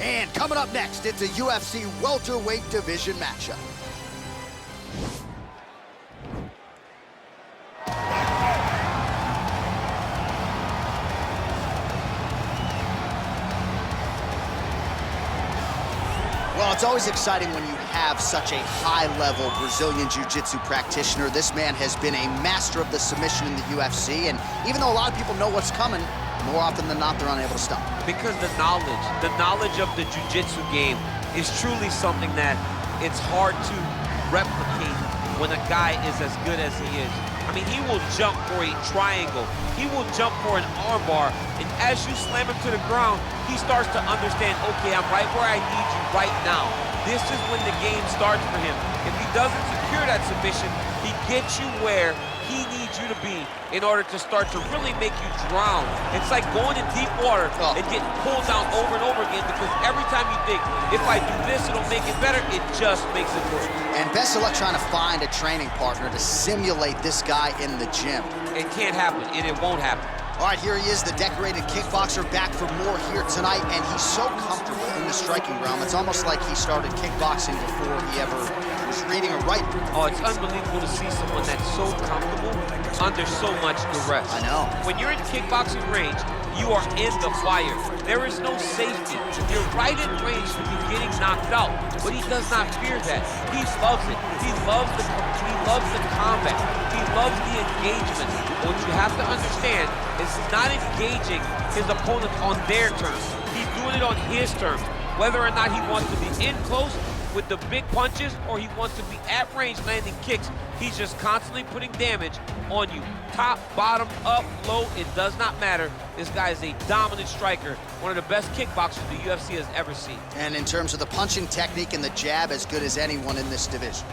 And coming up next, it's a UFC welterweight division matchup. Well, it's always exciting when you have such a high-level Brazilian Jiu-Jitsu practitioner. This man has been a master of the submission in the UFC, and even though a lot of people know what's coming, more often than not, they're unable to stop. Because the knowledge of the Jiu-Jitsu game is truly something that it's hard to replicate when a guy is as good as he is. I mean, he will jump for a triangle. He will jump for an armbar. And as you slam him to the ground, he starts to understand, okay, I'm right where I need you right now. This is when the game starts for him. If he doesn't secure that submission, he gets you where he needs you to be in order to start to really make you drown. It's like going in deep water and getting pulled down over and over again, because every time you think, if I do this, it'll make it better, it just makes it worse. And best of luck trying to find a training partner to simulate this guy in the gym. It can't happen, and it won't happen. All right, here he is, the decorated kickboxer, back for more here tonight, and he's so comfortable in the striking realm. It's almost like he started kickboxing before he ever was reading or writing. Oh, it's unbelievable to see someone that's so comfortable under so much duress. I know. When you're in kickboxing range, you are in the fire. There is no safety. You're right in range to be getting knocked out, but he does not fear that. He loves it. He loves the combat. He loves the engagement. What you have to understand is he's not engaging his opponent on their terms. He's doing it on his terms. Whether or not he wants to be in close with the big punches or he wants to be at range landing kicks, he's just constantly putting damage on you. Top, bottom, up, low, it does not matter. This guy is a dominant striker, one of the best kickboxers the UFC has ever seen. And in terms of the punching technique and the jab, as good as anyone in this division.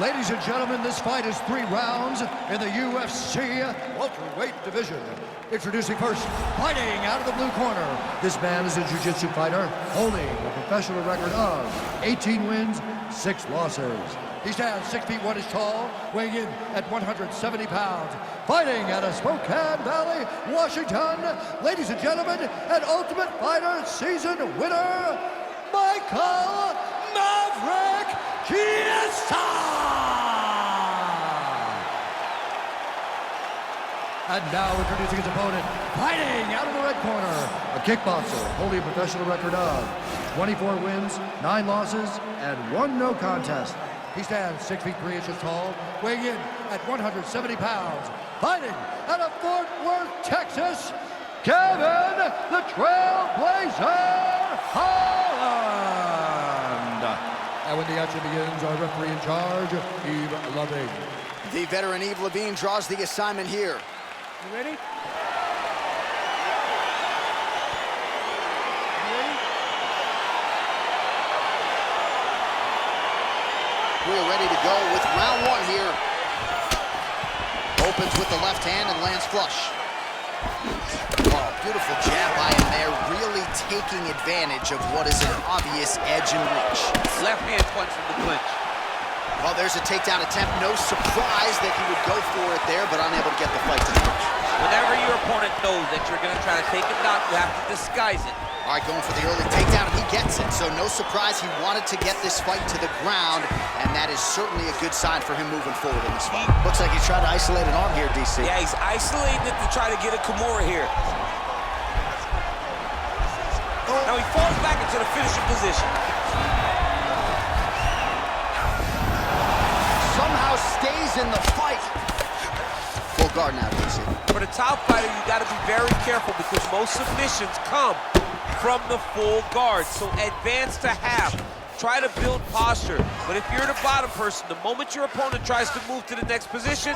Ladies and gentlemen, this fight is 3 rounds in the UFC welterweight division. Introducing first, fighting out of the blue corner. This man is a jiu-jitsu fighter holding a professional record of 18 wins, 6 losses. He stands 6 feet 1 inch tall, weighing in at 170 pounds. Fighting out of Spokane Valley, Washington. Ladies and gentlemen, an Ultimate Fighter season winner, Michael Maverick Chiesa! And now introducing his opponent, fighting out of the red corner, a kickboxer holding a professional record of 24 wins, 9 losses, and 1 no contest. He stands 6 feet 3 inches tall, weighing in at 170 pounds. Fighting out of Fort Worth, Texas, Kevin the Trailblazer Holland. And when the action begins, our referee in charge, Yves Loving. The veteran Yves Levine draws the assignment here. You ready? You ready? We're ready to go with round 1 here. Opens with the left hand and lands flush. Oh, beautiful jab by him there, really taking advantage of what is an obvious edge and reach. Left hand punch from the clinch. Well, there's a takedown attempt. No surprise that he would go for it there, but unable to get the fight to the finish. Whenever your opponent knows that you're going to try to take him down, you have to disguise it. All right, going for the early takedown, and he gets it. So no surprise he wanted to get this fight to the ground, and that is certainly a good sign for him moving forward in this fight. Looks like he's trying to isolate an arm here, DC. Yeah, he's isolating it to try to get a Kimura here. Now he falls back into the finishing position. Somehow stays in the fight. Full guard now, DC. For the top fighter, you got to be very careful because most submissions come from the full guard. So advance to half. Try to build posture. But if you're the bottom person, the moment your opponent tries to move to the next position,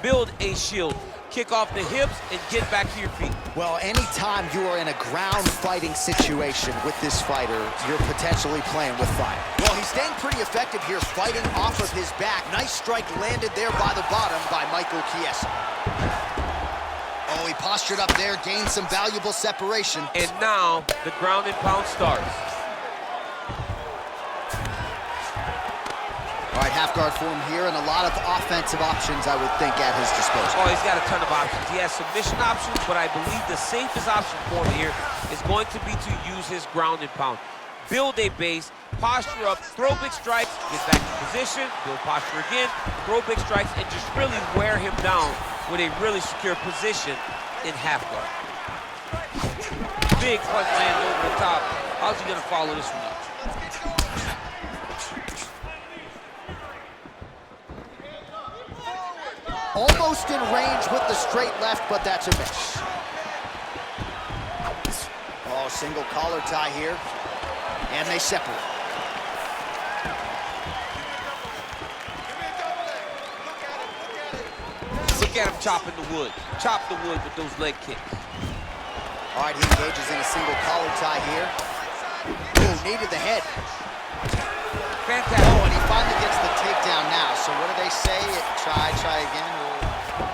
build a shield. Kick off the hips and get back to your feet. Well, anytime you are in a ground fighting situation with this fighter, you're potentially playing with fire. Well, he's staying pretty effective here, fighting off of his back. Nice strike landed there by the bottom by Michael Chiesa. Oh, he postured up there, gained some valuable separation. And now the ground and pound starts. All right, half guard form here, and a lot of offensive options, I would think, at his disposal. Oh, he's got a ton of options. He has submission options, but I believe the safest option for him here is going to be to use his ground and pound. Build a base, posture up, throw big strikes, get back in position, build posture again, throw big strikes, and just really wear him down with a really secure position in half guard. Big punch lands over the top. How's he gonna follow this one up? Almost in range with the straight left, but that's a miss. Oh, single collar tie here, and they separate. Look at him chopping the wood. Chop the wood with those leg kicks. All right, he engages in a single collar tie here. Ooh, knee to the head. Fantastic. Oh, and he finally gets the takedown now. So what do they say? Try again.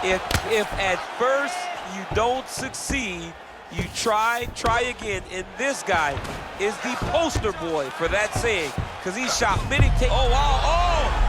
If at first you don't succeed, you try again. And this guy is the poster boy for that saying, because he shot many takes. Oh, wow, oh!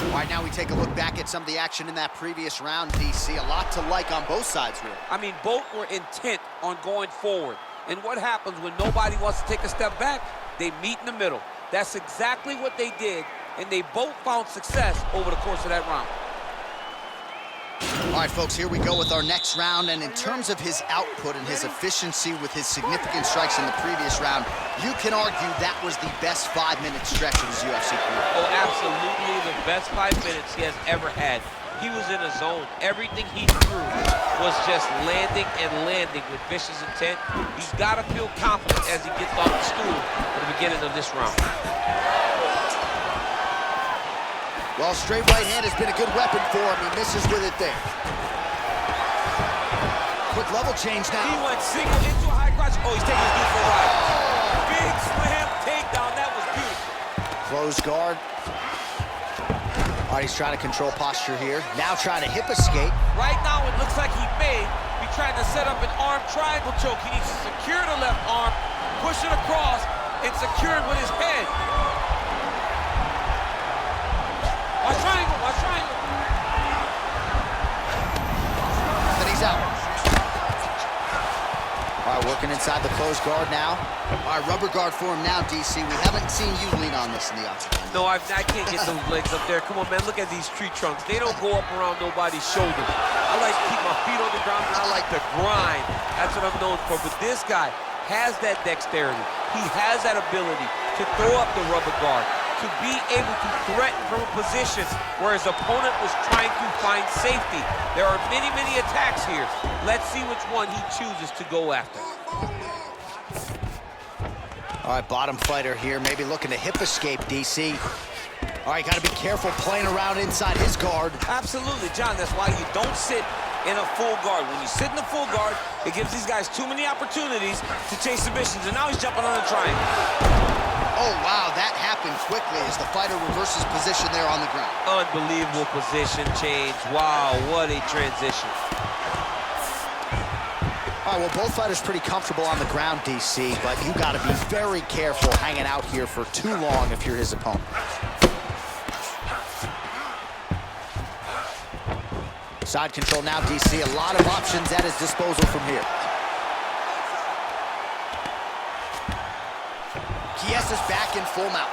All right, now we take a look back at some of the action in that previous round, DC. A lot to like on both sides, really. I mean, both were intent on going forward. And what happens when nobody wants to take a step back? They meet in the middle. That's exactly what they did, and they both found success over the course of that round. All right, folks, here we go with our next round. And in terms of his output and his efficiency with his significant strikes in the previous round, you can argue that was the best 5-minute stretch of his UFC career. Oh, absolutely the best 5 minutes he has ever had. He was in a zone. Everything he threw was just landing and landing with vicious intent. He's got to feel confident as he gets off the stool at the beginning of this round. Well, straight right hand has been a good weapon for him. He misses with it there. Quick level change now. He went single into a high crotch. Oh, he's taking his knee for a ride. Big slam takedown. That was beautiful. Close guard. All right, he's trying to control posture here. Now trying to hip escape. Right now, it looks like he may be trying to set up an arm triangle choke. He needs to secure the left arm, push it across, and secure it with his head. Watch triangle, watch triangle. Then he's out. All right, working inside the closed guard now. All right, rubber guard for him now, DC. We haven't seen you lean on this in the octagon. No, I can't get those legs up there. Come on, man, look at these tree trunks. They don't go up around nobody's shoulder. I like to keep my feet on the ground, and I like to grind. That's what I'm known for. But this guy has that dexterity. He has that ability to throw up the rubber guard, to be able to threaten from a position where his opponent was trying to find safety. There are many, many attacks here. Let's see which one he chooses to go after. All right, bottom fighter here, maybe looking to hip escape, DC. All right, got to be careful playing around inside his guard. Absolutely, John. That's why you don't sit in a full guard. When you sit in a full guard, it gives these guys too many opportunities to chase submissions, and now he's jumping on a triangle. Oh, wow, that happened quickly as the fighter reverses position there on the ground. Unbelievable position change. Wow, what a transition. All right, well, both fighters pretty comfortable on the ground, DC, but you got to be very careful hanging out here for too long if you're his opponent. Side control now, DC. A lot of options at his disposal from here. Chiesa's back in full mount.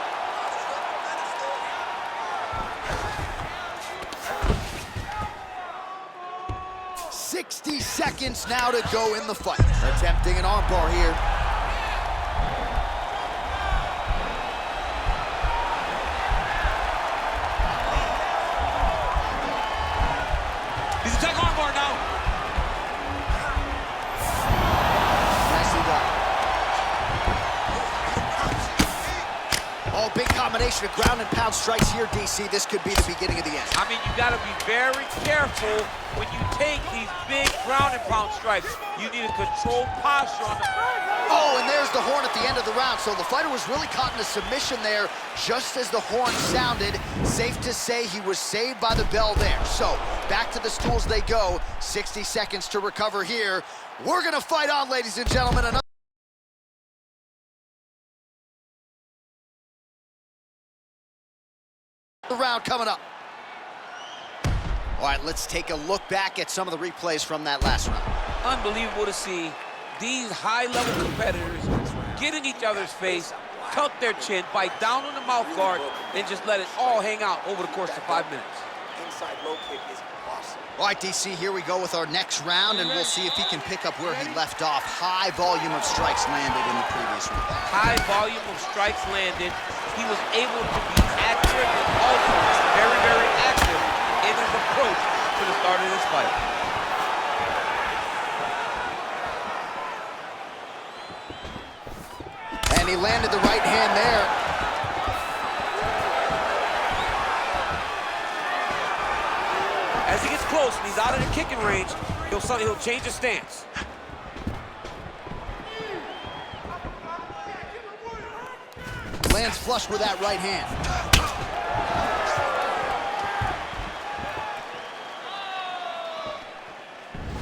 "60 seconds now to go in the fight." Attempting an armbar here. He's attacking armbar now. Nicely done. Oh, big combination of ground and pound strikes here, DC. This could be the beginning of the end. I mean, you got to be very careful when you take these big ground and pound strikes. You need a controlled posture on the ground. Oh, and there's the horn at the end of the round. So the fighter was really caught in a submission there just as the horn sounded. Safe to say he was saved by the bell there. So back to the stools they go. 60 seconds to recover here. We're going to fight on, ladies and gentlemen. Another round coming up. All right, let's take a look back at some of the replays from that last round. Unbelievable to see these high-level competitors get in each other's face, tuck their chin, bite down on the mouth guard, and just let it all hang out over the course of 5 minutes. Inside low kick is awesome. All right, DC, here we go with our next round, and we'll see if he can pick up where he left off. High volume of strikes landed in the previous round. High volume of strikes landed. He was able to be accurate and also very, very active in his approach to the start of this fight. And he landed the right hand there. As he gets close and he's out of the kicking range, he'll change his stance. Lands flush with that right hand.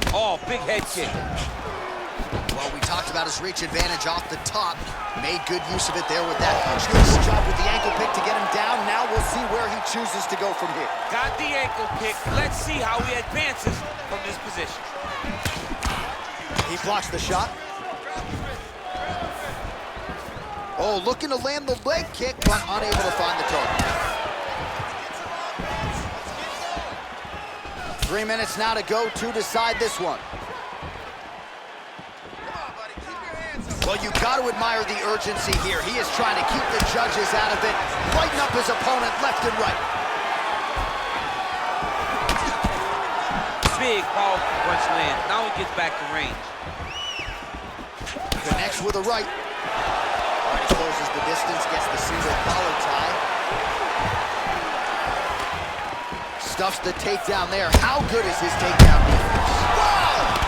Oh, big head kick. Well, we talked about his reach advantage off the top. Made good use of it there with that punch. Nice job with the ankle pick to get him down. Now we'll see where he chooses to go from here. Got the ankle pick. Let's see how he advances from this position. He blocks the shot. Oh, looking to land the leg kick, but unable to find the target. 3 minutes now to go to decide this one. Well, you got to admire the urgency here. He is trying to keep the judges out of it, lighten up his opponent left and right. Big, powerful punch land. Now he gets back to range. Connects with a right. All right, he closes the distance, gets the single collar tie. Stuffs the takedown there. How good is his takedown defense? Wow!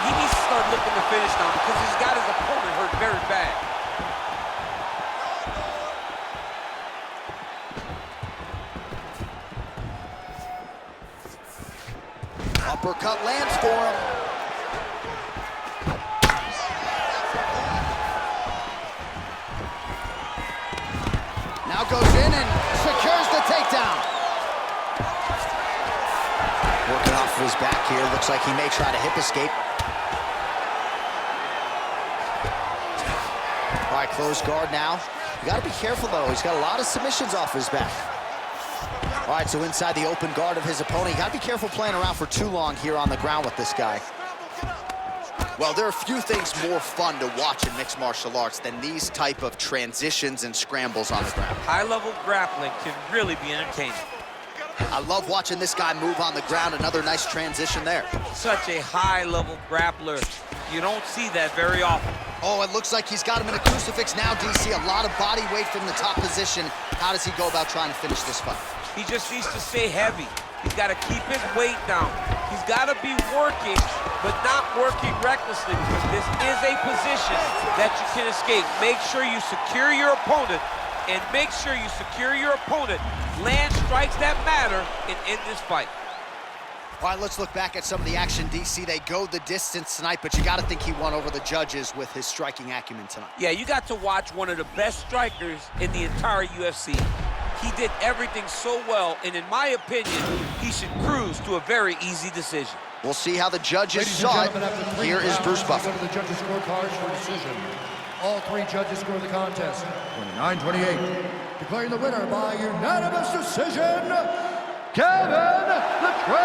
He needs to start looking to finish now because he's got his opponent hurt very bad. Uppercut lands for him. Now goes in and secures the takedown. Working off of his back here. Looks like he may try to hip escape. All right, closed guard now. You got to be careful, though. He's got a lot of submissions off his back. All right, so inside the open guard of his opponent. You got to be careful playing around for too long here on the ground with this guy. Well, there are few things more fun to watch in mixed martial arts than these type of transitions and scrambles on the ground. High-level grappling can really be entertaining. I love watching this guy move on the ground. Another nice transition there. Such a high-level grappler. You don't see that very often. Oh, it looks like he's got him in a crucifix now, DC. A lot of body weight from the top position. How does he go about trying to finish this fight? He just needs to stay heavy. He's got to keep his weight down. He's got to be working, but not working recklessly, because this is a position that you can escape. Make sure you secure your opponent, and make sure you secure your opponent. Land strikes that matter and end this fight. All right, let's look back at some of the action, DC. They go the distance tonight, but you got to think he won over the judges with his striking acumen tonight. Yeah, you got to watch one of the best strikers in the entire UFC. He did everything so well, and in my opinion, he should cruise to a very easy decision. We'll see how the judges saw it. Here is Bruce Buffer. Go to the judges' scorecards for decision. All three judges score the contest 29-28. Declaring the winner by unanimous decision, Kevin the Train